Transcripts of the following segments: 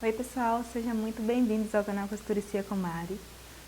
Oi pessoal, sejam muito bem-vindos ao canal Costuricia com Mari.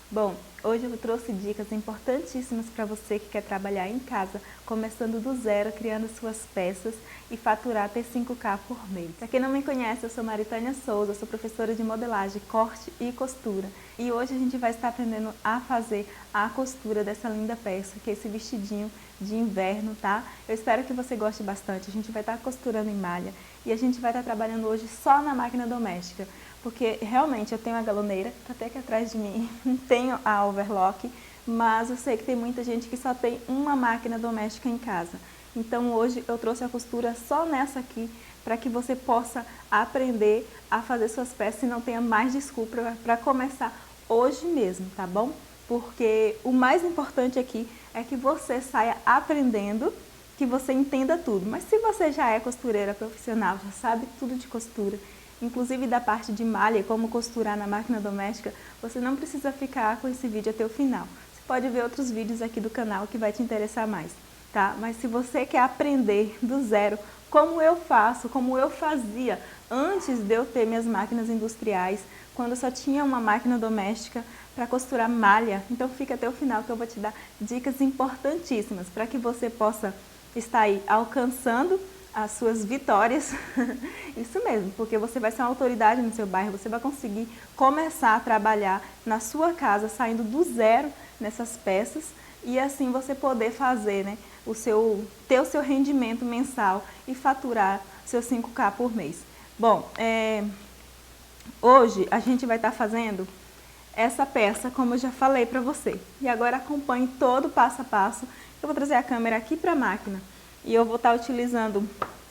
Bom, hoje eu trouxe dicas importantíssimas para você que quer trabalhar em casa, começando do zero, criando suas peças e faturar até 5K por mês. Para quem não me conhece, eu sou Maritânia Souza, sou professora de modelagem, corte e costura. E hoje a gente vai estar aprendendo a fazer a costura dessa linda peça, que é esse vestidinho de inverno, tá? Eu espero que você goste bastante. A gente vai estar costurando em malha e a gente vai estar trabalhando hoje só na máquina doméstica. Porque realmente eu tenho a galoneira, que está até aqui atrás de mim, tenho a overlock, mas eu sei que tem muita gente que só tem uma máquina doméstica em casa. Então hoje eu trouxe a costura só nessa aqui, para que você possa aprender a fazer suas peças e não tenha mais desculpa para começar hoje mesmo, tá bom? Porque o mais importante aqui é que você saia aprendendo, que você entenda tudo. Mas se você já é costureira profissional, já sabe tudo de costura, inclusive da parte de malha e como costurar na máquina doméstica, você não precisa ficar com esse vídeo até o final. Você pode ver outros vídeos aqui do canal que vai te interessar mais, tá? Mas se você quer aprender do zero, como eu faço, como eu fazia antes de eu ter minhas máquinas industriais, quando eu só tinha uma máquina doméstica para costurar malha, então fica até o final que eu vou te dar dicas importantíssimas para que você possa estar aí alcançando as suas vitórias, isso mesmo, porque você vai ser uma autoridade no seu bairro, você vai conseguir começar a trabalhar na sua casa, saindo do zero nessas peças e assim você poder fazer, né, ter o seu rendimento mensal e faturar seus 5K por mês. Bom, hoje a gente vai estar fazendo essa peça, como eu já falei para você. E agora acompanhe todo o passo a passo. Eu vou trazer a câmera aqui para a máquina e eu vou estar utilizando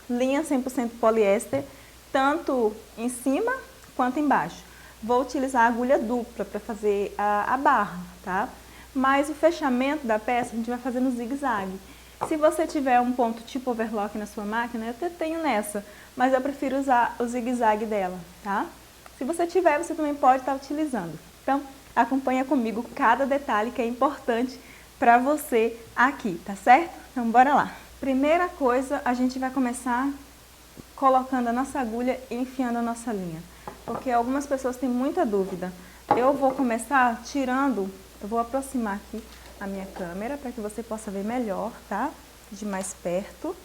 linha 100% poliéster, tanto em cima quanto embaixo. Vou utilizar agulha dupla para fazer a barra, tá? Mas o fechamento da peça a gente vai fazer no zigue-zague. Se você tiver um ponto tipo overlock na sua máquina, eu até tenho nessa, mas eu prefiro usar o zigue-zague dela, tá? Se você tiver, você também pode estar utilizando. Então, acompanha comigo cada detalhe que é importante para você aqui, tá certo? Então, bora lá. Primeira coisa, a gente vai começar colocando a nossa agulha e enfiando a nossa linha, porque algumas pessoas têm muita dúvida. Eu vou começar tirando, eu vou aproximar aqui a minha câmera para que você possa ver melhor, tá? De mais perto.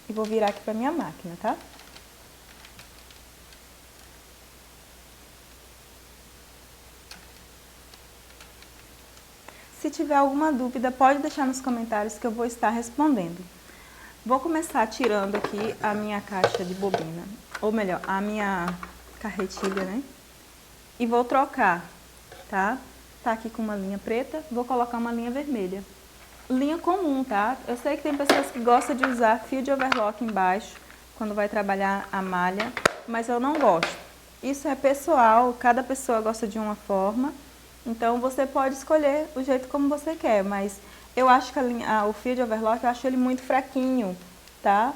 E vou virar aqui para minha máquina, tá? Se tiver alguma dúvida, pode deixar nos comentários que eu vou estar respondendo. Vou começar tirando aqui a minha caixa de bobina, ou melhor, a minha carretilha, né? E vou trocar, tá? Tá aqui com uma linha preta, vou colocar uma linha vermelha. Linha comum, tá? Eu sei que tem pessoas que gostam de usar fio de overlock embaixo, quando vai trabalhar a malha, mas eu não gosto. Isso é pessoal, cada pessoa gosta de uma forma. Então, você pode escolher o jeito como você quer, mas eu acho que o fio de overlock, eu acho ele muito fraquinho, tá?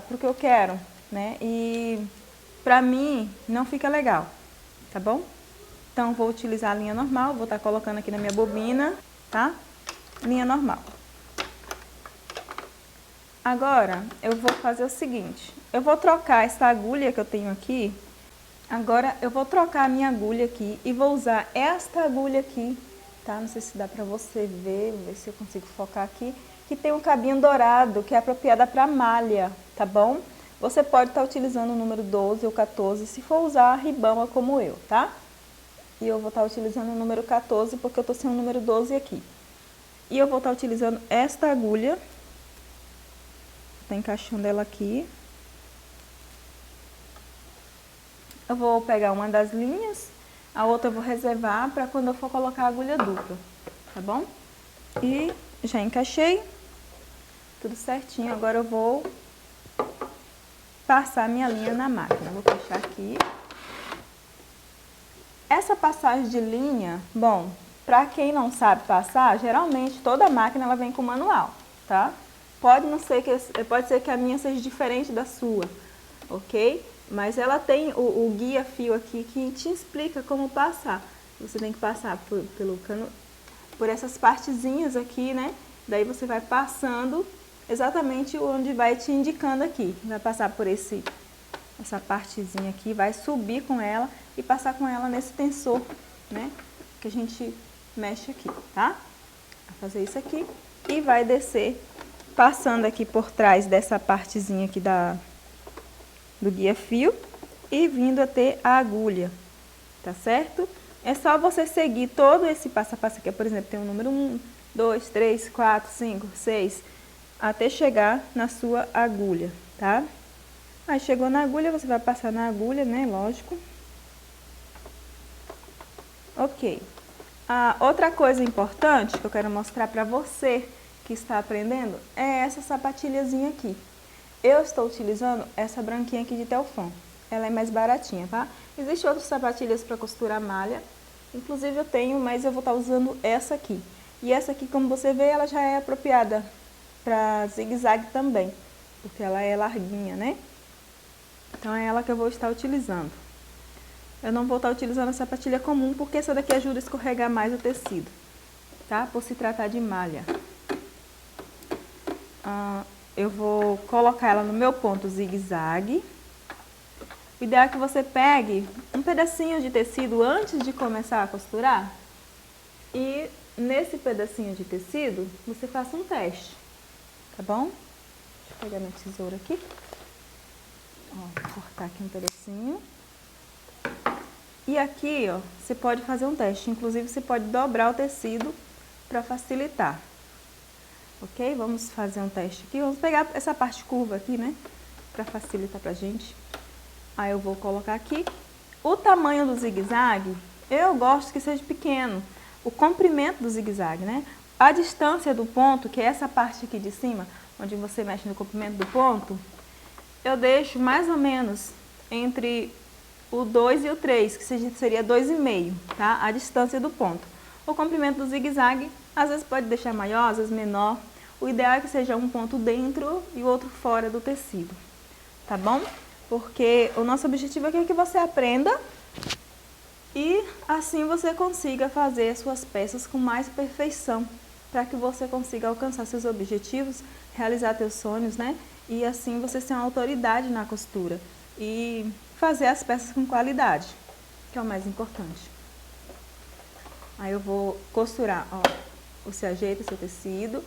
Pro que eu quero, né? E pra mim, não fica legal, tá bom? Então, vou utilizar a linha normal, vou estar colocando aqui na minha bobina, tá? Linha normal. Agora, eu vou fazer o seguinte, eu vou trocar essa agulha que eu tenho aqui. Agora eu vou trocar a minha agulha aqui e vou usar esta agulha aqui, tá? Não sei se dá pra você ver, vou ver se eu consigo focar aqui, que tem um cabinho dourado, que é apropriada para malha, tá bom? Você pode estar utilizando o número 12 ou 14, se for usar a ribama como eu, tá? E eu vou estar utilizando o número 14 porque eu tô sem o número 12 aqui. E eu vou estar utilizando esta agulha, tô encaixando ela aqui. Eu vou pegar uma das linhas, a outra eu vou reservar para quando eu for colocar a agulha dupla, tá bom? E já encaixei, tudo certinho. Agora eu vou passar a minha linha na máquina. Vou fechar aqui. Essa passagem de linha, bom, para quem não sabe passar, geralmente toda máquina ela vem com manual, tá? Pode ser que a minha seja diferente da sua, ok? Mas ela tem o guia fio aqui que te explica como passar. Você tem que passar por essas partezinhas aqui, né? Daí você vai passando exatamente onde vai te indicando aqui. Vai passar por essa partezinha aqui, vai subir com ela e passar com ela nesse tensor, né? Que a gente mexe aqui, tá? Vai fazer isso aqui e vai descer, passando aqui por trás dessa partezinha aqui do guia-fio e vindo até a agulha, tá certo? É só você seguir todo esse passo a passo aqui, por exemplo, tem o número 1, 2, 3, 4, 5, 6, até chegar na sua agulha, tá? Aí chegou na agulha, você vai passar na agulha, né? Lógico. Ok. Outra coisa importante que eu quero mostrar pra você que está aprendendo é essa sapatilhazinha aqui. Eu estou utilizando essa branquinha aqui de Telfon. Ela é mais baratinha, tá? Existem outras sapatilhas para costurar malha. Inclusive eu tenho, mas eu vou estar usando essa aqui. E essa aqui, como você vê, ela já é apropriada para zigue-zague também. Porque ela é larguinha, né? Então é ela que eu vou estar utilizando. Eu não vou estar utilizando a sapatilha comum, porque essa daqui ajuda a escorregar mais o tecido, tá? Por se tratar de malha. Eu vou colocar ela no meu ponto zigue-zague. O ideal é que você pegue um pedacinho de tecido antes de começar a costurar. E nesse pedacinho de tecido, você faça um teste, tá bom? Deixa eu pegar minha tesoura aqui. Ó, vou cortar aqui um pedacinho. E aqui, ó, você pode fazer um teste. Inclusive, você pode dobrar o tecido para facilitar. Ok? Vamos fazer um teste aqui. Vamos pegar essa parte curva aqui, né? Para facilitar pra gente. Aí eu vou colocar aqui. O tamanho do zigue-zague, eu gosto que seja pequeno. O comprimento do zigue-zague, né? A distância do ponto, que é essa parte aqui de cima, onde você mexe no comprimento do ponto, eu deixo mais ou menos entre o 2 e o 3, que seria 2,5, tá? A distância do ponto. O comprimento do zigue-zague, às vezes pode deixar maior, às vezes menor. O ideal é que seja um ponto dentro e o outro fora do tecido, tá bom? Porque o nosso objetivo aqui é que você aprenda e assim você consiga fazer as suas peças com mais perfeição, para que você consiga alcançar seus objetivos, realizar seus sonhos, né? E assim você ser uma autoridade na costura e fazer as peças com qualidade, que é o mais importante. Aí eu vou costurar, ó, você ajeita seu tecido,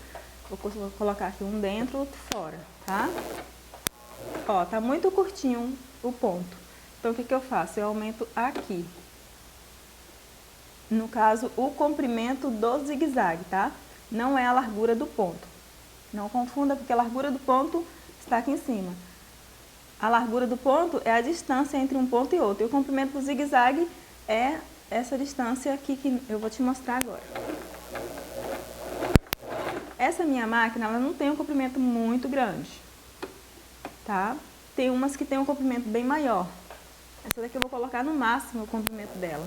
vou colocar aqui um dentro, outro fora, tá? Ó, tá muito curtinho o ponto. Então, o que que eu faço? Eu aumento aqui. No caso, o comprimento do zigue-zague, tá? Não é a largura do ponto. Não confunda, porque a largura do ponto está aqui em cima. A largura do ponto é a distância entre um ponto e outro. E o comprimento do zigue-zague é essa distância aqui que eu vou te mostrar agora. Essa minha máquina, ela não tem um comprimento muito grande, tá? Tem umas que tem um comprimento bem maior. Essa daqui eu vou colocar no máximo o comprimento dela.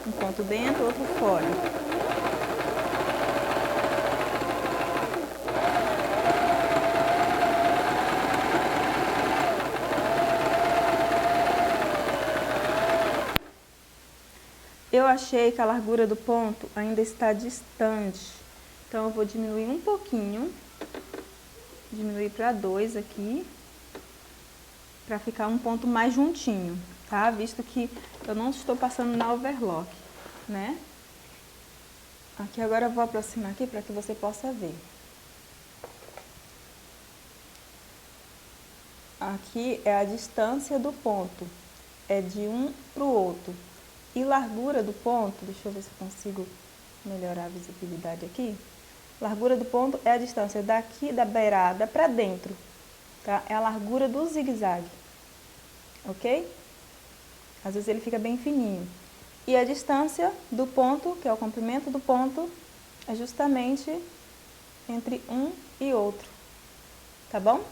Um ponto dentro, outro fora. Eu achei que a largura do ponto ainda está distante. Então, eu vou diminuir um pouquinho. Diminuir para 2 aqui. Para ficar um ponto mais juntinho, tá? Visto que eu não estou passando na overlock, né? Aqui agora eu vou aproximar aqui para que você possa ver. Aqui é a distância do ponto. É de um para o outro. E largura do ponto, deixa eu ver se eu consigo melhorar a visibilidade aqui. Largura do ponto é a distância daqui da beirada para dentro, tá? É a largura do zigue-zague, ok? Às vezes ele fica bem fininho. E a distância do ponto, que é o comprimento do ponto, é justamente entre um e outro, tá bom?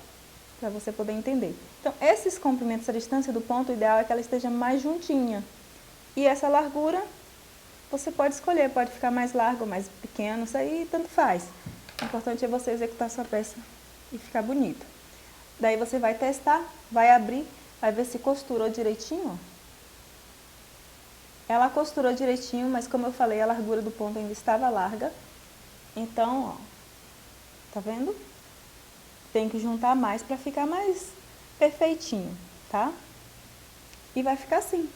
Para você poder entender. Então, esses comprimentos, a distância do ponto, o ideal é que ela esteja mais juntinha. E essa largura, você pode escolher, pode ficar mais largo ou mais pequeno, isso aí tanto faz. O importante é você executar sua peça e ficar bonita. Daí você vai testar, vai abrir, vai ver se costurou direitinho, ó. Ela costurou direitinho, mas como eu falei, a largura do ponto ainda estava larga. Então, ó, tá vendo? tem que juntar mais para ficar mais perfeitinho, tá? E vai ficar assim.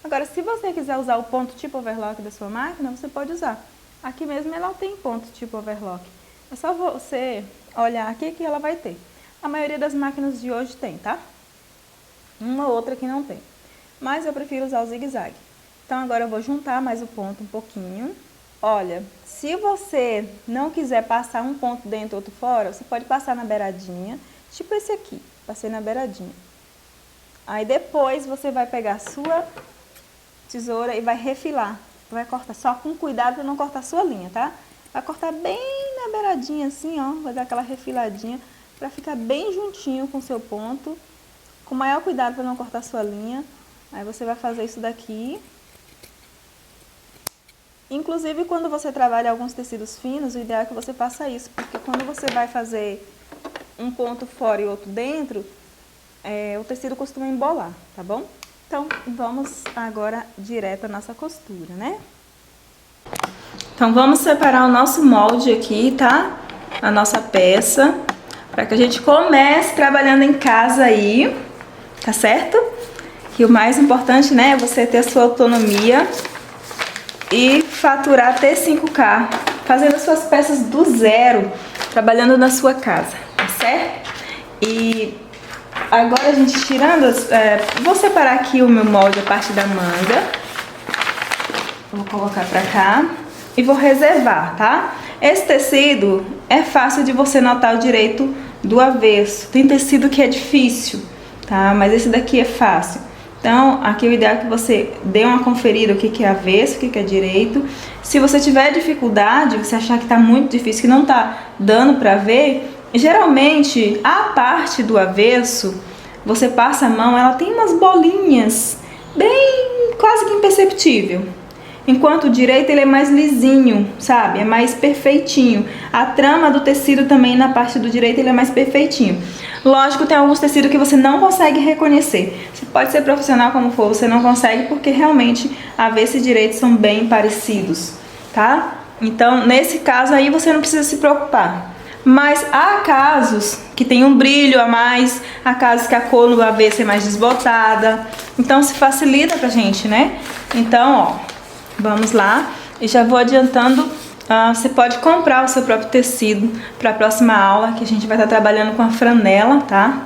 Agora, se você quiser usar o ponto tipo overlock da sua máquina, você pode usar. Aqui mesmo ela tem ponto tipo overlock. É só você olhar aqui que ela vai ter. A maioria das máquinas de hoje tem, tá? Uma ou outra que não tem. Mas eu prefiro usar o zigue-zague. Então agora eu vou juntar mais o ponto um pouquinho. Olha, se você não quiser passar um ponto dentro e outro fora, você pode passar na beiradinha, tipo esse aqui. Passei na beiradinha. Aí depois você vai pegar a sua tesoura e vai refilar. Vai cortar só com cuidado para não cortar a sua linha, tá? Vai cortar bem na beiradinha assim, ó. Vai dar aquela refiladinha para ficar bem juntinho com o seu ponto. Com maior cuidado para não cortar a sua linha. Aí você vai fazer isso daqui. Inclusive, quando você trabalha alguns tecidos finos, o ideal é que você faça isso. Porque quando você vai fazer um ponto fora e outro dentro, o tecido costuma embolar, tá bom? Então, vamos agora direto à nossa costura, né? Então, vamos separar o nosso molde aqui, tá? A nossa peça, para que a gente comece trabalhando em casa aí, tá certo? E o mais importante, né, é você ter a sua autonomia e faturar T5K, fazendo as suas peças do zero, trabalhando na sua casa, tá certo? E agora, gente, tirando, vou separar aqui o meu molde, a parte da manga. Vou colocar pra cá e vou reservar, tá? Esse tecido é fácil de você notar o direito do avesso. Tem tecido que é difícil, tá? Mas esse daqui é fácil. Então, aqui o ideal é que você dê uma conferida o que é avesso, o que é direito. Se você tiver dificuldade, você achar que tá muito difícil, que não tá dando pra ver, geralmente, a parte do avesso, você passa a mão, ela tem umas bolinhas, bem quase que imperceptível. Enquanto o direito, ele é mais lisinho, sabe? É mais perfeitinho. A trama do tecido também, na parte do direito, ele é mais perfeitinho. Lógico, tem alguns tecidos que você não consegue reconhecer. Você pode ser profissional como for, você não consegue porque realmente avesso e direito são bem parecidos, tá? Então, nesse caso aí, você não precisa se preocupar. Mas há casos que tem um brilho a mais, há casos que a cor no avesso é mais desbotada, então se facilita pra gente, né? Então, ó, vamos lá, e já vou adiantando, você pode comprar o seu próprio tecido para a próxima aula, que a gente vai estar trabalhando com a franela, tá?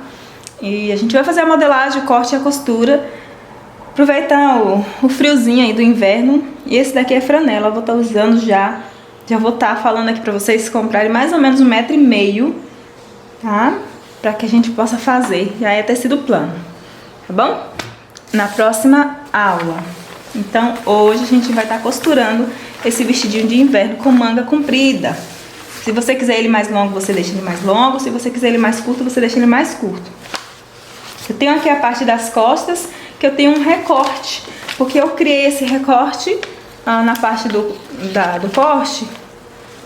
E a gente vai fazer a modelagem, o corte e a costura, aproveitar o friozinho aí do inverno, e esse daqui é franela, eu vou estar usando já vou estar falando aqui para vocês comprarem mais ou menos 1,5 m, tá? Para que a gente possa fazer, já é tecido plano, tá bom? Na próxima aula. Então, hoje a gente vai estar costurando esse vestidinho de inverno com manga comprida. Se você quiser ele mais longo, você deixa ele mais longo. Se você quiser ele mais curto, você deixa ele mais curto. Eu tenho aqui a parte das costas, que eu tenho um recorte. Porque eu criei esse recorte na parte do corte.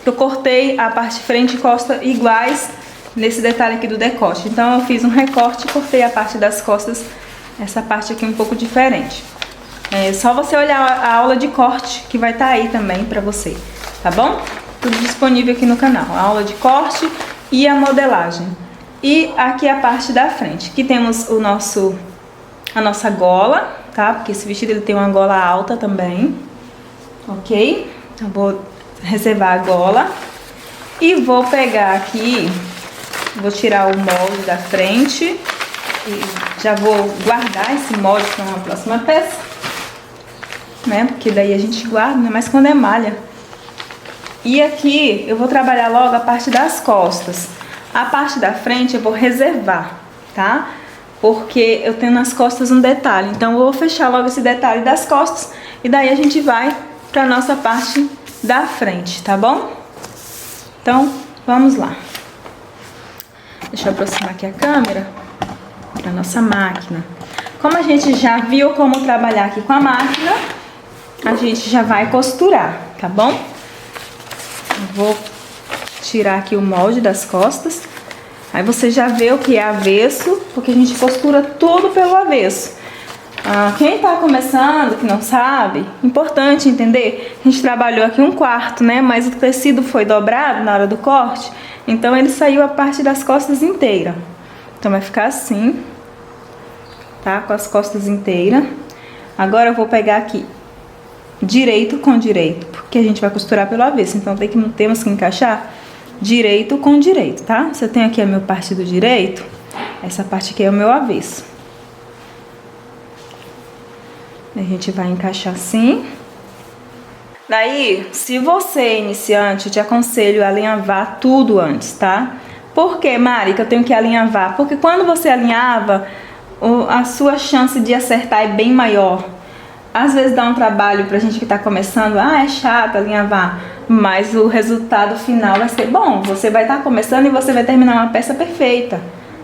Eu cortei a parte frente e costa iguais nesse detalhe aqui do decote. Então, eu fiz um recorte e cortei a parte das costas, essa parte aqui um pouco diferente. É só você olhar a aula de corte que vai estar aí também pra você, tá bom? Tudo disponível aqui no canal, a aula de corte e a modelagem. E aqui a parte da frente, aqui temos a nossa gola, tá? Porque esse vestido ele tem uma gola alta também, ok? Eu vou reservar a gola e vou pegar aqui, vou tirar o molde da frente e já vou guardar esse molde para uma próxima peça. Né? Porque daí a gente guarda, né? Mas quando é malha. E aqui eu vou trabalhar logo a parte das costas. A parte da frente eu vou reservar, tá? Porque eu tenho nas costas um detalhe. Então eu vou fechar logo esse detalhe das costas. E daí a gente vai pra nossa parte da frente, tá bom? Então, vamos lá. Deixa eu aproximar aqui a câmera pra nossa máquina. Como a gente já viu como trabalhar aqui com a máquina, a gente já vai costurar, tá bom? Eu vou tirar aqui o molde das costas. Aí você já vê o que é avesso, porque a gente costura tudo pelo avesso. Quem tá começando, que não sabe, importante entender, a gente trabalhou aqui 1/4, né? Mas o tecido foi dobrado na hora do corte, Então ele saiu a parte das costas inteira. Então vai ficar assim, tá? Com as costas inteiras. Agora eu vou pegar aqui direito com direito, porque a gente vai costurar pelo avesso. Então temos que encaixar direito com direito, tá? Se eu tenho aqui a minha parte do direito, essa parte aqui é o meu avesso. A gente vai encaixar assim. Daí, se você é iniciante, eu te aconselho a alinhavar tudo antes, tá? Por que, Mari, que eu tenho que alinhavar? Porque quando você alinhava, a sua chance de acertar é bem maior. Às vezes dá um trabalho pra gente que tá começando, é chato alinhavar, mas o resultado final vai ser bom. Você vai estar começando e você vai terminar uma peça perfeita,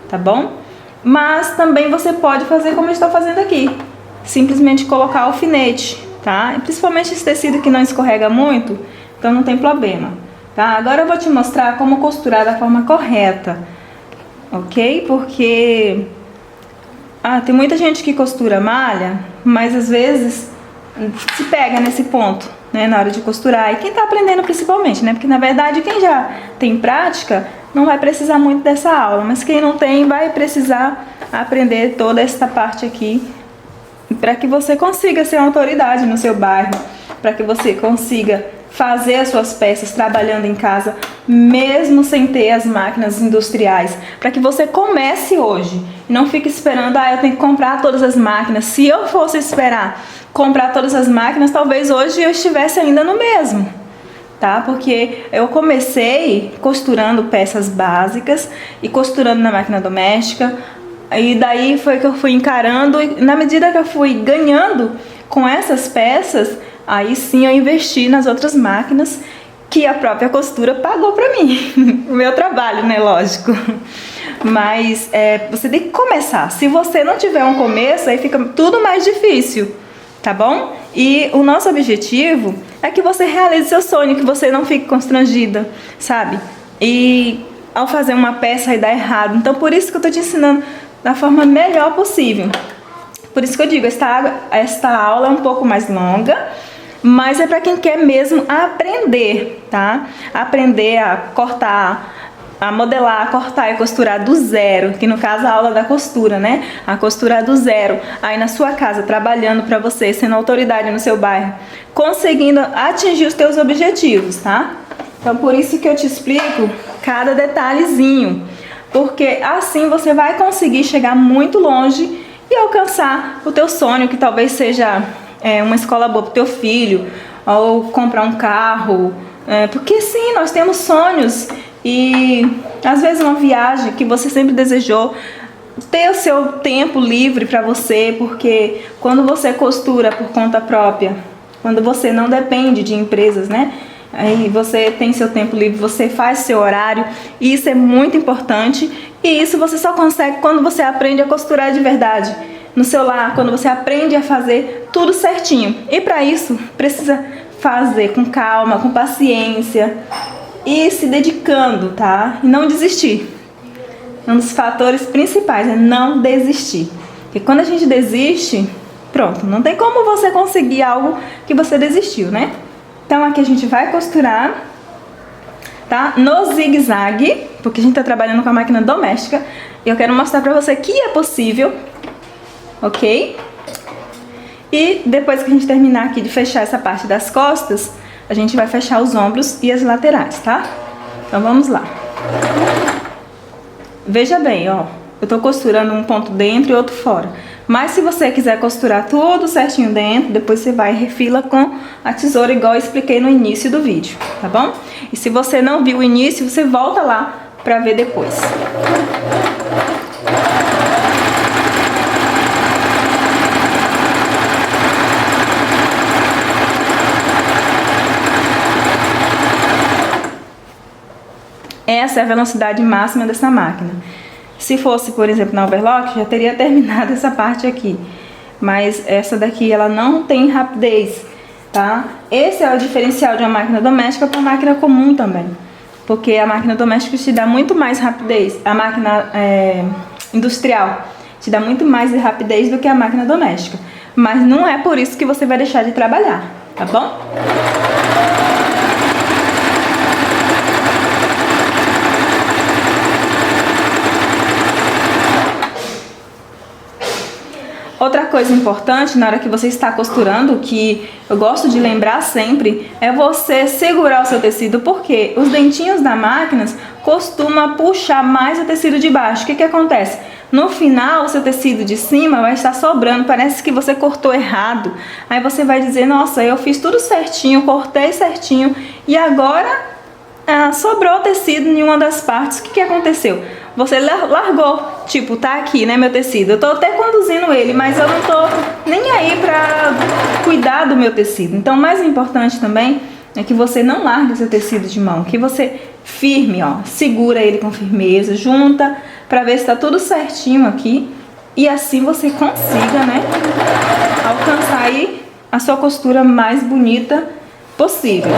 tá bom? Mas também você pode fazer como eu estou fazendo aqui, simplesmente colocar alfinete, tá? E principalmente esse tecido que não escorrega muito, então não tem problema, tá? Agora eu vou te mostrar como costurar da forma correta, ok? Porque tem muita gente que costura malha, mas às vezes se pega nesse ponto, né, na hora de costurar. E quem tá aprendendo principalmente, né? Porque na verdade quem já tem prática não vai precisar muito dessa aula, mas quem não tem vai precisar aprender toda esta parte aqui para que você consiga ser uma autoridade no seu bairro, para que você consiga fazer as suas peças trabalhando em casa, mesmo sem ter as máquinas industriais, para que você comece hoje e não fique esperando, eu tenho que comprar todas as máquinas. Se eu fosse esperar comprar todas as máquinas, talvez hoje eu estivesse ainda no mesmo, tá? Porque eu comecei costurando peças básicas e costurando na máquina doméstica, e daí foi que eu fui encarando, e na medida que eu fui ganhando com essas peças, aí sim eu investi nas outras máquinas que a própria costura pagou pra mim. O meu trabalho, né, lógico. Mas você tem que começar. Se você não tiver um começo, aí fica tudo mais difícil, tá bom? E o nosso objetivo é que você realize seu sonho, que você não fique constrangida, sabe? E ao fazer uma peça aí dá errado. Então por isso que eu tô te ensinando da forma melhor possível. Por isso que eu digo, esta aula é um pouco mais longa, mas é para quem quer mesmo aprender, tá? Aprender a cortar, a modelar, cortar e costurar do zero, que no caso a aula da costura, né? A costurar do zero, aí na sua casa, trabalhando para você, sendo autoridade no seu bairro, conseguindo atingir os teus objetivos, tá? Então por isso que eu te explico cada detalhezinho, porque assim você vai conseguir chegar muito longe e alcançar o teu sonho, que talvez seja uma escola boa para o teu filho, ou comprar um carro, porque sim, nós temos sonhos, e às vezes uma viagem que você sempre desejou, ter o seu tempo livre para você, porque quando você costura por conta própria, quando você não depende de empresas, né? Aí você tem seu tempo livre, você faz seu horário, e isso é muito importante, e isso você só consegue quando você aprende a costurar de verdade no seu lar, quando você aprende a fazer tudo certinho. E para isso precisa fazer com calma, com paciência e se dedicando, tá? E não desistir. Um dos fatores principais é não desistir, porque quando a gente desiste, pronto, não tem como você conseguir algo que você desistiu, né? Então aqui a gente vai costurar, tá? No zigue-zague, porque a gente tá trabalhando com a máquina doméstica. E eu quero mostrar pra você que é possível, ok? E depois que a gente terminar aqui de fechar essa parte das costas, a gente vai fechar os ombros e as laterais, tá? Então vamos lá. Veja bem, ó, eu tô costurando um ponto dentro e outro fora. Mas se você quiser costurar tudo certinho dentro, depois você vai e refila com a tesoura, igual eu expliquei no início do vídeo, tá bom? E se você não viu o início, você volta lá pra ver depois. Essa é a velocidade máxima dessa máquina. Se fosse, por exemplo, na overlock, já teria terminado essa parte aqui. Mas essa daqui, ela não tem rapidez, tá? Esse é o diferencial de uma máquina doméstica para uma máquina comum também. Porque a máquina doméstica te dá muito mais rapidez. A máquina industrial te dá muito mais de rapidez do que a máquina doméstica. Mas não é por isso que você vai deixar de trabalhar, tá bom? Outra coisa importante na hora que você está costurando, que eu gosto de lembrar sempre, é você segurar o seu tecido, porque os dentinhos da máquina costumam puxar mais o tecido de baixo. O que acontece? No final, o seu tecido de cima vai estar sobrando, parece que você cortou errado. Aí você vai dizer, nossa, eu fiz tudo certinho, cortei certinho e agora sobrou tecido em uma das partes. O que aconteceu? Você largou, tipo, tá aqui, né, meu tecido. Eu tô até conduzindo ele, mas eu não tô nem aí pra cuidar do meu tecido. Então, o mais importante também é que você não largue seu tecido de mão, que você firme, ó, segura ele com firmeza, junta pra ver se tá tudo certinho aqui. E assim você consiga, né, alcançar aí a sua costura mais bonita possível.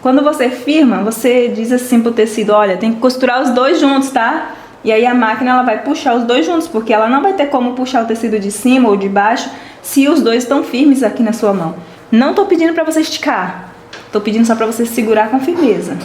Quando você firma, você diz assim pro tecido, olha, tem que costurar os dois juntos, tá? E aí a máquina ela vai puxar os dois juntos, porque ela não vai ter como puxar o tecido de cima ou de baixo se os dois estão firmes aqui na sua mão. Não tô pedindo pra você esticar, tô pedindo só pra você segurar com firmeza.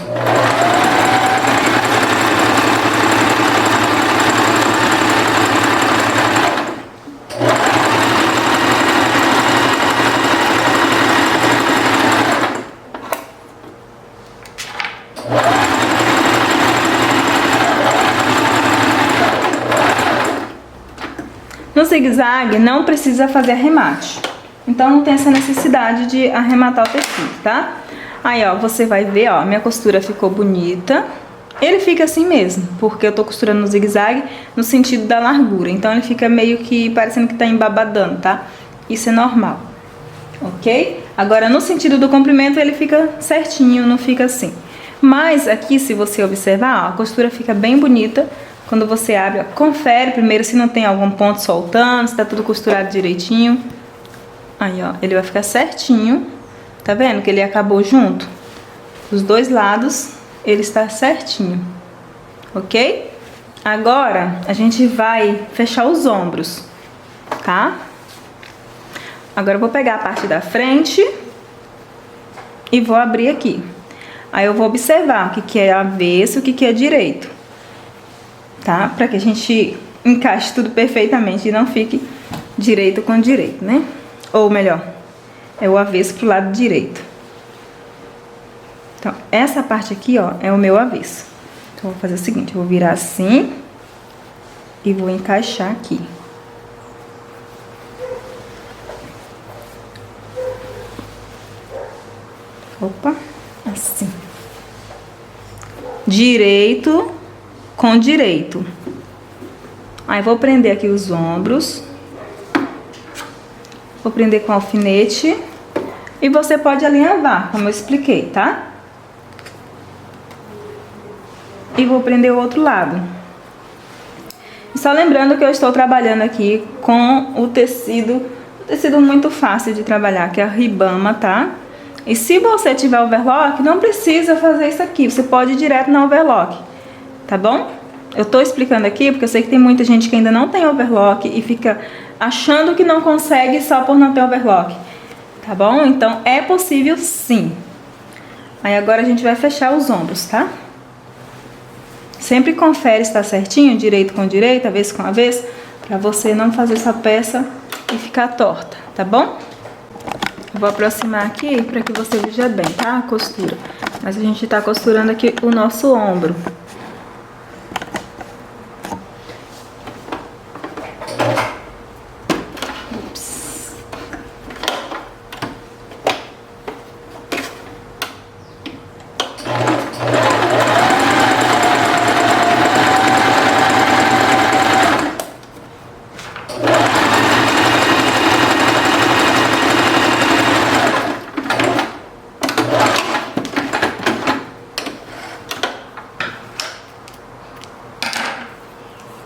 No zigue-zague não precisa fazer arremate, então não tem essa necessidade de arrematar o tecido, tá? Aí, ó, você vai ver, ó, minha costura ficou bonita. Ele fica assim mesmo, porque eu tô costurando no zigue-zague no sentido da largura, então ele fica meio que parecendo que tá embabadando, tá? Isso é normal, ok? Agora, no sentido do comprimento, ele fica certinho, não fica assim. Mas aqui, se você observar, ó, a costura fica bem bonita. Quando você abre, ó, confere primeiro se não tem algum ponto soltando, se tá tudo costurado direitinho. Aí, ó, ele vai ficar certinho. Tá vendo que ele acabou junto? Os dois lados, ele está certinho. Ok? Agora, a gente vai fechar os ombros, tá? Agora eu vou pegar a parte da frente e vou abrir aqui. Aí eu vou observar o que é avesso e o que é direito. Tá? Para que a gente encaixe tudo perfeitamente e não fique direito com direito, né? Ou melhor, é o avesso pro lado direito. Então, essa parte aqui, ó, é o meu avesso. Então, eu vou fazer o seguinte, eu vou virar assim e vou encaixar aqui. Opa, assim. Direito com direito. Aí vou prender aqui os ombros. Vou prender com alfinete. E você pode alinhavar, como eu expliquei, tá? E vou prender o outro lado. Só lembrando que eu estou trabalhando aqui com o tecido muito fácil de trabalhar, que é a Ribama, tá? E se você tiver overlock, não precisa fazer isso aqui, você pode ir direto na overlock. Tá bom? Eu tô explicando aqui porque eu sei que tem muita gente que ainda não tem overlock e fica achando que não consegue só por não ter overlock. Tá bom? Então é possível sim. Aí agora a gente vai fechar os ombros, tá? Sempre confere se tá certinho, direito com direito, avesso com avesso, pra você não fazer essa peça e ficar torta, tá bom? Eu vou aproximar aqui pra que você veja bem, tá? A costura. Mas a gente tá costurando aqui o nosso ombro.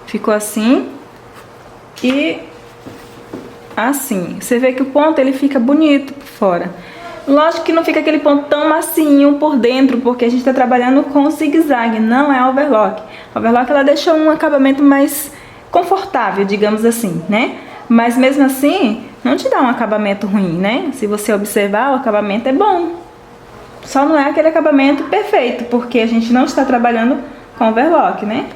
Ficou assim e assim. Você vê que o ponto ele fica bonito por fora. Lógico que não fica aquele ponto tão macinho por dentro, porque a gente está trabalhando com zigue-zague, não é overlock. A overlock ela deixa um acabamento mais confortável, digamos assim, né? Mas mesmo assim, não te dá um acabamento ruim, né? Se você observar, o acabamento é bom. Só não é aquele acabamento perfeito, porque a gente não está trabalhando com overlock, né?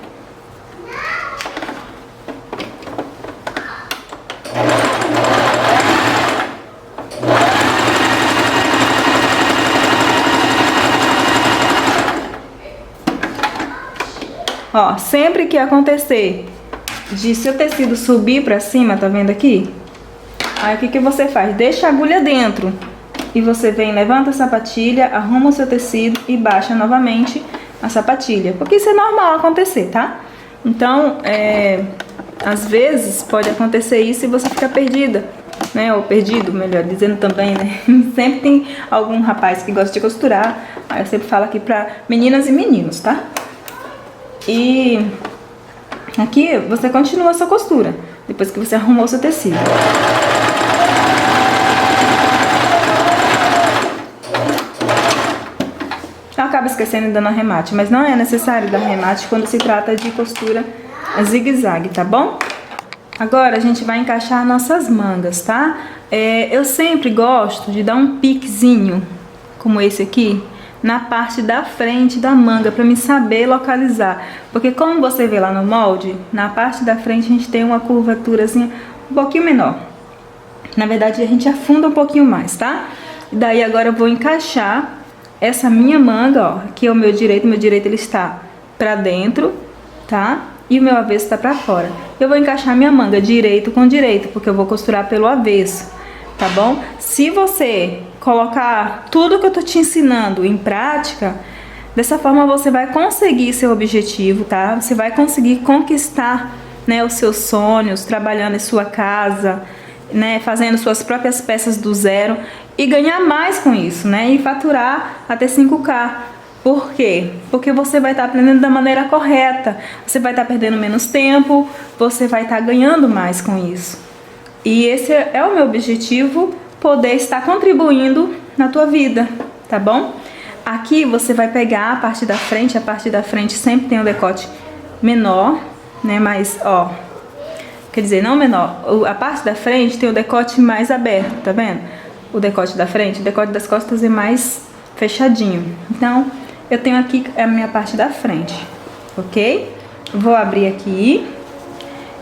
Ó, sempre que acontecer de seu tecido subir pra cima, tá vendo aqui? Aí o que que você faz? Deixa a agulha dentro. E você vem, levanta a sapatilha, arruma o seu tecido e baixa novamente a sapatilha. Porque isso é normal acontecer, tá? Então, às vezes pode acontecer isso e você fica perdida, né? Ou perdido, melhor dizendo também, né? Sempre tem algum rapaz que gosta de costurar. Aí eu sempre falo aqui pra meninas e meninos, tá? E aqui você continua a sua costura, depois que você arrumou o seu tecido. Eu acabo esquecendo de dando arremate, mas não é necessário dar arremate quando se trata de costura zigue-zague, tá bom? Agora a gente vai encaixar nossas mangas, tá? Eu sempre gosto de dar um piquezinho, como esse aqui, na parte da frente da manga, pra me saber localizar. Porque como você vê lá no molde, na parte da frente a gente tem uma curvaturazinha um pouquinho menor. Na verdade a gente afunda um pouquinho mais, tá? E daí agora eu vou encaixar essa minha manga, ó, aqui é o meu direito ele está pra dentro, tá? E o meu avesso está pra fora. Eu vou encaixar minha manga direito com direito, porque eu vou costurar pelo avesso, tá bom? Se você colocar tudo que eu tô te ensinando em prática, dessa forma você vai conseguir seu objetivo, tá? Você vai conseguir conquistar, né, os seus sonhos, trabalhando em sua casa, né, fazendo suas próprias peças do zero e ganhar mais com isso, né? E faturar até 5K. Por quê? Porque você vai estar aprendendo da maneira correta, você vai estar perdendo menos tempo, você vai estar ganhando mais com isso. E esse é o meu objetivo, poder estar contribuindo na tua vida, tá bom? Aqui você vai pegar a parte da frente sempre tem um decote menor, né? Mas, ó, quer dizer, não menor, a parte da frente tem o decote mais aberto, tá vendo? O decote da frente, o decote das costas é mais fechadinho. Então, eu tenho aqui a minha parte da frente, ok? Vou abrir aqui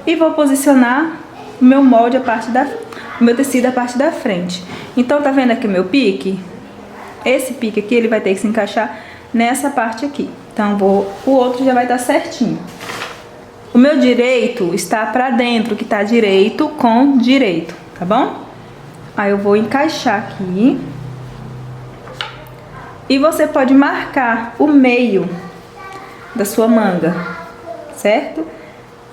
e vou posicionar o meu molde, o meu tecido, a parte da frente. Então, tá vendo aqui o meu pique? Esse pique aqui, ele vai ter que se encaixar nessa parte aqui. Então, o outro já vai estar certinho. O meu direito está pra dentro, que tá direito com direito, tá bom? Aí eu vou encaixar aqui. E você pode marcar o meio da sua manga, certo?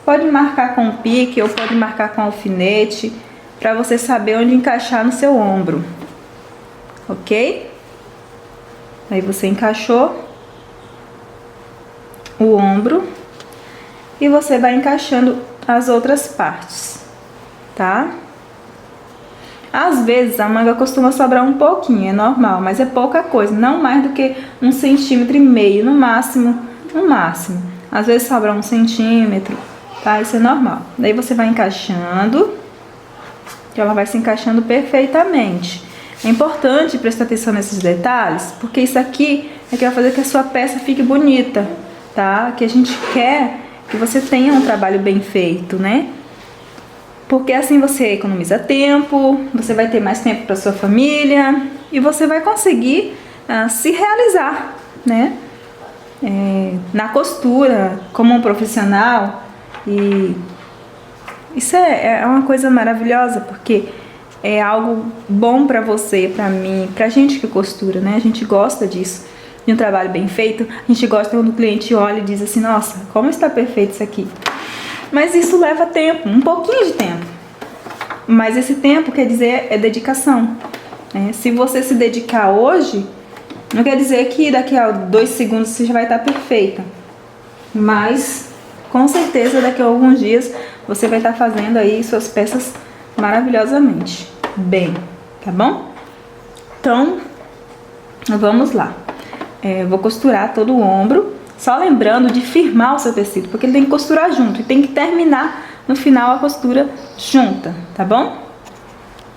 Pode marcar com pique ou pode marcar com alfinete, para você saber onde encaixar no seu ombro, ok? Aí você encaixou o ombro e você vai encaixando as outras partes, tá? Às vezes a manga costuma sobrar um pouquinho, é normal, mas é pouca coisa, não mais do que 1,5 cm no máximo, Às vezes sobra 1 centímetro, tá? Isso é normal. Daí você vai encaixando, que ela vai se encaixando perfeitamente. É importante prestar atenção nesses detalhes, porque isso aqui é que vai fazer que a sua peça fique bonita, tá? Que a gente quer que você tenha um trabalho bem feito, né? Porque assim você economiza tempo, você vai ter mais tempo para sua família e você vai conseguir se realizar, né? Na costura, como um profissional. E isso é uma coisa maravilhosa, porque é algo bom para você, para mim, pra gente que costura, né? A gente gosta disso, de um trabalho bem feito. A gente gosta quando o cliente olha e diz assim, nossa, como está perfeito isso aqui. Mas isso leva tempo, um pouquinho de tempo. Mas esse tempo quer dizer é dedicação, né? Se você se dedicar hoje, não quer dizer que daqui a 2 segundos você já vai estar perfeita. Mas, com certeza, daqui a alguns dias você vai estar fazendo aí suas peças maravilhosamente bem, tá bom? Então, vamos lá. Vou costurar todo o ombro. Só lembrando de firmar o seu tecido, porque ele tem que costurar junto e tem que terminar no final a costura junta, tá bom?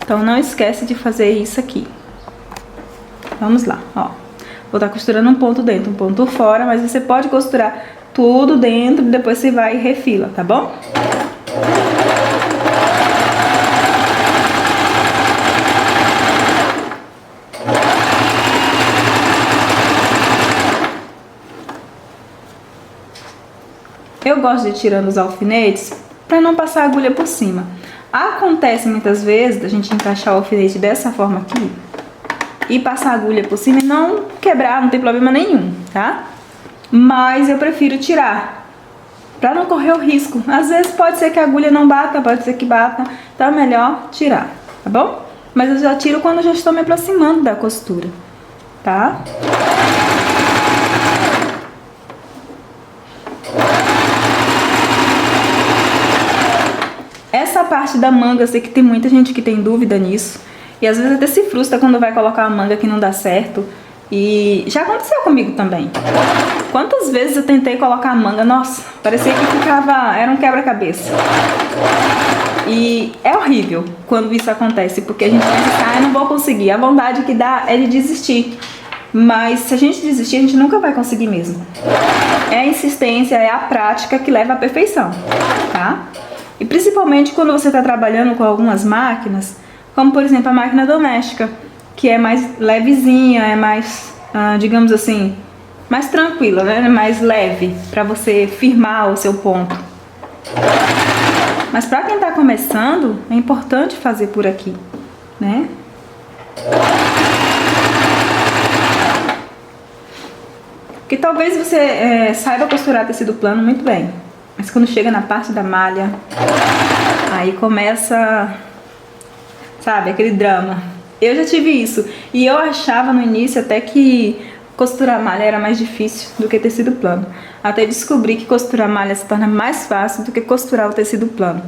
Então não esquece de fazer isso aqui. Vamos lá, ó. Vou estar costurando um ponto dentro, um ponto fora, mas você pode costurar tudo dentro e depois você vai e refila, tá bom? eu gosto de ir tirando os alfinetes para não passar a agulha por cima. Acontece muitas vezes da gente encaixar o alfinete dessa forma aqui e passar a agulha por cima e não quebrar, não tem problema nenhum, tá? Mas eu prefiro tirar, para não correr o risco. Às vezes pode ser que a agulha não bata, pode ser que bata, então é melhor tirar, tá bom? Mas eu já tiro quando eu já estou me aproximando da costura, tá? Essa parte da manga, eu sei que tem muita gente que tem dúvida nisso. E às vezes até se frustra quando vai colocar a manga que não dá certo. E já aconteceu comigo também. Quantas vezes eu tentei colocar a manga, nossa, parecia que ficava, era um quebra-cabeça. E é horrível quando isso acontece, porque a gente pensa, eu não vou conseguir. A vontade que dá é de desistir. Mas se a gente desistir, a gente nunca vai conseguir mesmo. É a insistência, é a prática que leva à perfeição, tá? E principalmente quando você está trabalhando com algumas máquinas, como por exemplo a máquina doméstica, que é mais levezinha, é mais, digamos assim, mais tranquila, né? Mais leve, para você firmar o seu ponto. Mas para quem está começando, é importante fazer por aqui, né? Porque talvez você saiba costurar tecido plano muito bem, mas quando chega na parte da malha, aí começa, sabe, aquele drama. Eu já tive isso. E eu achava no início até que costurar malha era mais difícil do que tecido plano. Até descobri que costurar malha se torna mais fácil do que costurar o tecido plano,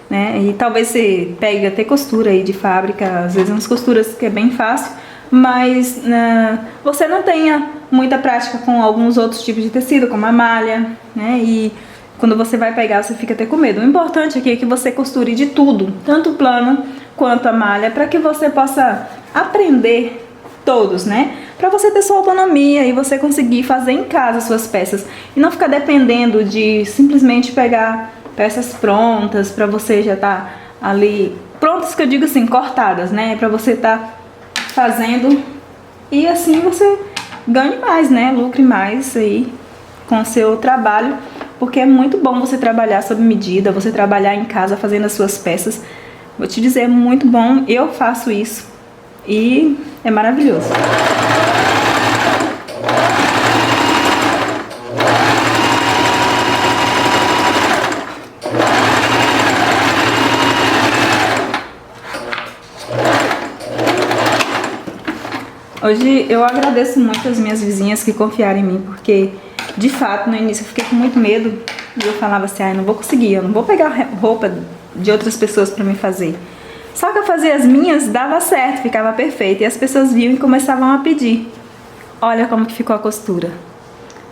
né? E talvez você pegue até costura aí de fábrica, às vezes umas costuras que é bem fácil, mas você não tenha muita prática com alguns outros tipos de tecido, como a malha, né? E quando você vai pegar, você fica até com medo. O importante aqui é que você costure de tudo, tanto o plano quanto a malha, para que você possa aprender todos, né? Para você ter sua autonomia e você conseguir fazer em casa suas peças e não ficar dependendo de simplesmente pegar peças prontas para você já tá ali prontas, que eu digo assim, cortadas, né? Para você tá fazendo e assim você ganhe mais, né? Lucre mais aí com o seu trabalho, porque é muito bom você trabalhar sob medida, você trabalhar em casa fazendo as suas peças. Vou te dizer, é muito bom, eu faço isso e é maravilhoso. Hoje eu agradeço muito as minhas vizinhas que confiaram em mim, porque de fato no início eu fiquei com muito medo e eu falava assim, eu não vou conseguir, eu não vou pegar roupa de outras pessoas para me fazer. Só que eu fazia as minhas, dava certo, ficava perfeito, e as pessoas viam e começavam a pedir. Olha como que ficou a costura.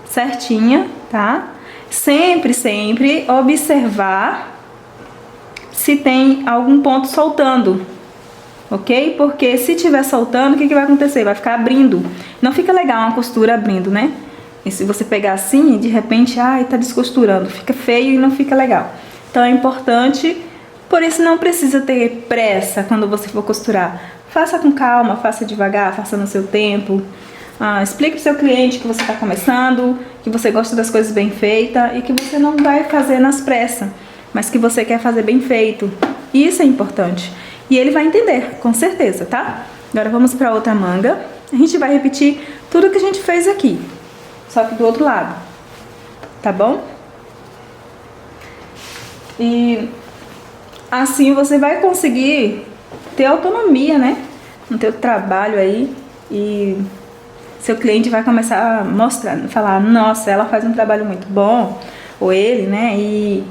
Certinha, tá? Sempre, sempre observar se tem algum ponto soltando, ok? Porque se tiver soltando, o que vai acontecer? Vai ficar abrindo. Não fica legal uma costura abrindo, né? E se você pegar assim, de repente, tá descosturando, fica feio e não fica legal. Então é importante, por isso não precisa ter pressa quando você for costurar. Faça com calma, faça devagar, faça no seu tempo. Explique para o seu cliente que você está começando, que você gosta das coisas bem feitas e que você não vai fazer nas pressas, mas que você quer fazer bem feito. Isso é importante. E ele vai entender, com certeza, tá? Agora vamos para outra manga. A gente vai repetir tudo que a gente fez aqui, só que do outro lado, tá bom? E assim você vai conseguir ter autonomia, né? No teu trabalho aí, e seu cliente vai começar a mostrar, falar, nossa, ela faz um trabalho muito bom, ou ele, né? E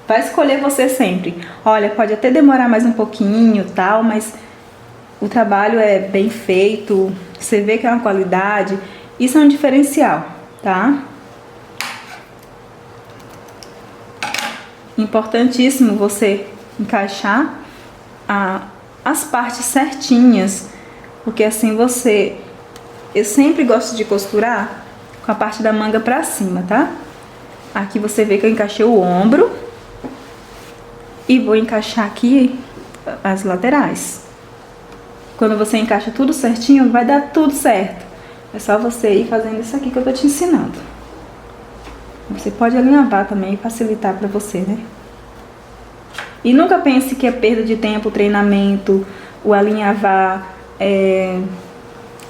vai escolher você sempre. Olha, pode até demorar mais um pouquinho, tal, mas o trabalho é bem feito, você vê que é uma qualidade, isso é um diferencial, tá? Importantíssimo você encaixar as partes certinhas, porque assim eu sempre gosto de costurar com a parte da manga pra cima, tá? Aqui você vê que eu encaixei o ombro e vou encaixar aqui as laterais. Quando você encaixa tudo certinho, vai dar tudo certo. É só você ir fazendo isso aqui que eu tô te ensinando. Você pode alinhavar também e facilitar para você, né? E nunca pense que é perda de tempo o treinamento, o alinhavar,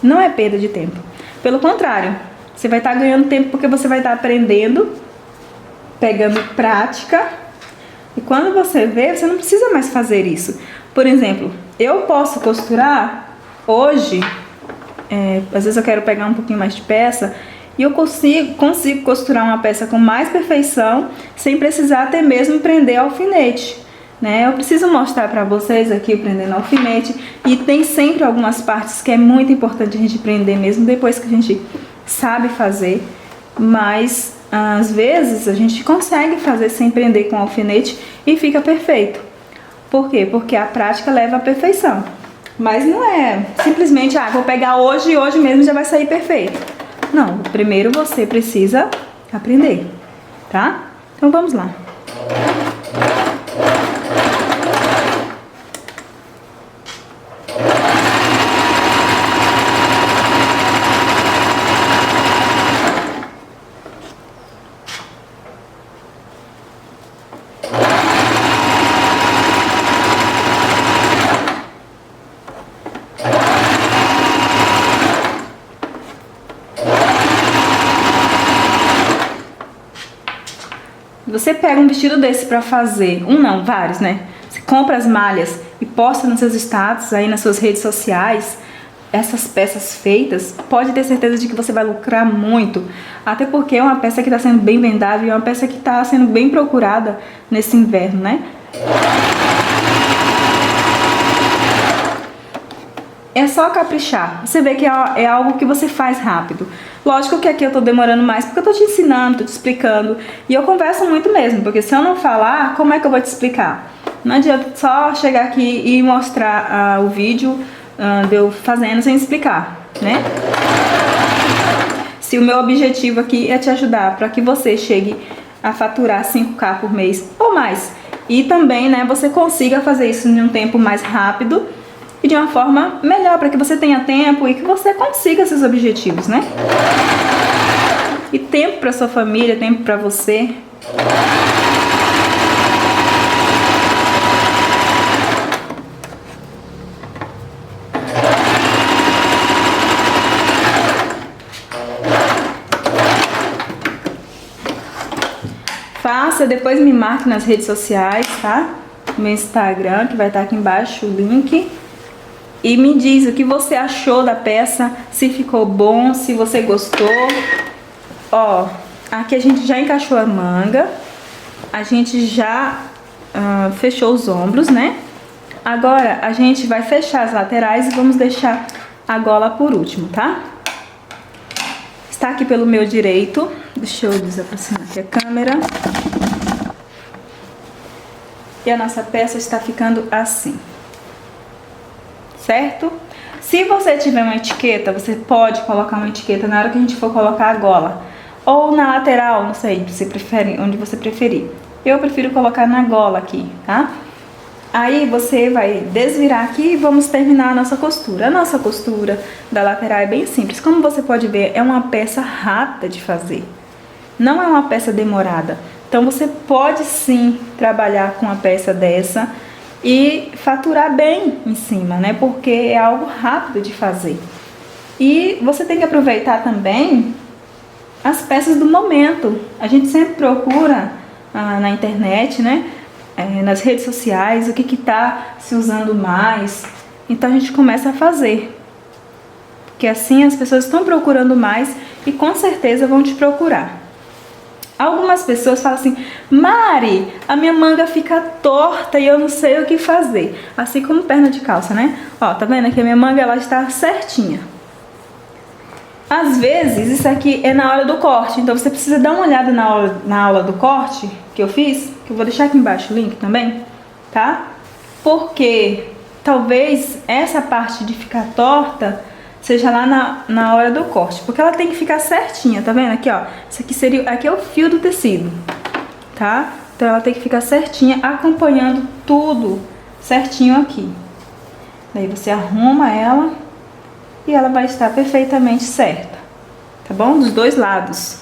não é perda de tempo. Pelo contrário, você vai estar ganhando tempo porque você vai estar aprendendo, pegando prática. E quando você vê, você não precisa mais fazer isso. Por exemplo, eu posso costurar hoje, às vezes eu quero pegar um pouquinho mais de peça, e eu consigo costurar uma peça com mais perfeição, sem precisar até mesmo prender alfinete, né? Eu preciso mostrar para vocês aqui prendendo alfinete, e tem sempre algumas partes que é muito importante a gente prender mesmo depois que a gente sabe fazer, mas às vezes a gente consegue fazer sem prender com alfinete e fica perfeito. Por quê? Porque a prática leva à perfeição. Mas não é simplesmente, vou pegar hoje e hoje mesmo já vai sair perfeito. Não, primeiro você precisa aprender, tá? Então vamos lá. Você pega um vestido desse pra fazer, vários, né? Você compra as malhas e posta nos seus status, aí nas suas redes sociais, essas peças feitas, pode ter certeza de que você vai lucrar muito. Até porque é uma peça que está sendo bem vendável e é uma peça que está sendo bem procurada nesse inverno, né? É só caprichar. Você vê que é algo que você faz rápido. Lógico que aqui eu tô demorando mais porque eu tô te ensinando, tô te explicando. E eu converso muito mesmo, porque se eu não falar, como é que eu vou te explicar? Não adianta só chegar aqui e mostrar o vídeo de eu fazendo sem explicar, né? Se o meu objetivo aqui é te ajudar para que você chegue a faturar 5K por mês ou mais. E também, né, você consiga fazer isso em um tempo mais rápido e de uma forma melhor, para que você tenha tempo e que você consiga seus objetivos, né? E tempo para sua família, tempo para você. Faça, depois me marque nas redes sociais, tá? Meu Instagram, que vai estar aqui embaixo o link. E me diz o que você achou da peça, se ficou bom, se você gostou. Ó, aqui a gente já encaixou a manga, a gente já fechou os ombros, né? Agora a gente vai fechar as laterais e vamos deixar a gola por último, tá? Está aqui pelo meu direito, deixa eu desaproximar aqui a câmera. E a nossa peça está ficando assim. Certo? Se você tiver uma etiqueta, você pode colocar uma etiqueta na hora que a gente for colocar a gola. Ou na lateral, não sei, você prefere, onde você preferir. Eu prefiro colocar na gola aqui, tá? Aí você vai desvirar aqui e vamos terminar a nossa costura. A nossa costura da lateral é bem simples. Como você pode ver, é uma peça rápida de fazer. Não é uma peça demorada. Então você pode sim trabalhar com uma peça dessa e faturar bem em cima, né? Porque é algo rápido de fazer. E você tem que aproveitar também as peças do momento. A gente sempre procura na internet, né? Nas redes sociais, o que tá se usando mais. Então a gente começa a fazer. Porque assim as pessoas estão procurando mais e com certeza vão te procurar. Algumas pessoas falam assim: Mari, a minha manga fica torta e eu não sei o que fazer. Assim como perna de calça, né? Ó, tá vendo aqui a minha manga, ela está certinha. Às vezes isso aqui é na hora do corte, então você precisa dar uma olhada na aula do corte que eu fiz, que eu vou deixar aqui embaixo o link também, tá? Porque talvez essa parte de ficar torta seja lá na hora do corte, porque ela tem que ficar certinha, tá vendo? Aqui, ó, isso aqui aqui é o fio do tecido, tá? Então ela tem que ficar certinha, acompanhando tudo certinho aqui. Daí você arruma ela e ela vai estar perfeitamente certa, tá bom? Dos dois lados.